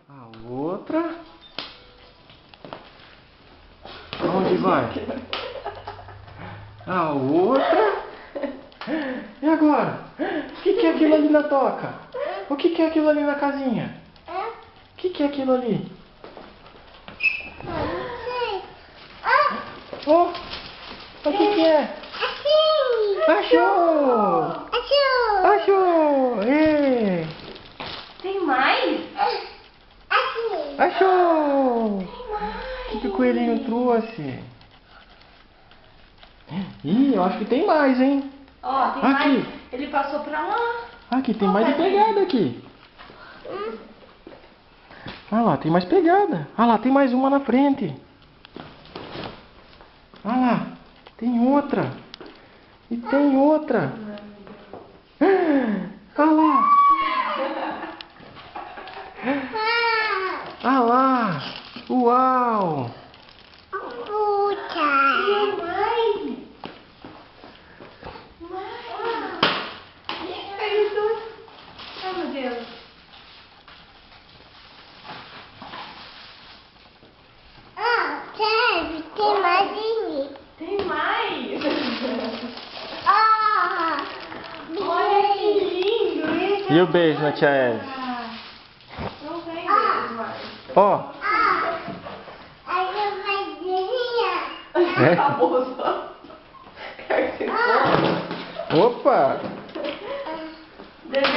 A outra. Aonde vai? A outra. E agora? O que é aquilo ali na toca? O que é aquilo ali na casinha? O que é aquilo ali? Oh, o que é? Achou! Achou! Ei! Tem mais? Achou! Tem mais. O que o coelhinho trouxe? Ih, eu acho que tem mais, hein? Ó, tem Aqui. mais. Ele passou pra lá. Aqui, tem Ó, mais de tadinho. pegada aqui. Olha lá, tem mais pegada. Olha lá, tem mais uma na frente. Olha lá, tem outra. E tem outra. Olha lá. Olha lá. Uau. Tem mais. Ai, meu Deus. Tem mais. Olha que lindo. E o beijo na tia Eve? Não tem beijo mais. Ó. É? Acabou só. Quer que você coma? Opa. Desenho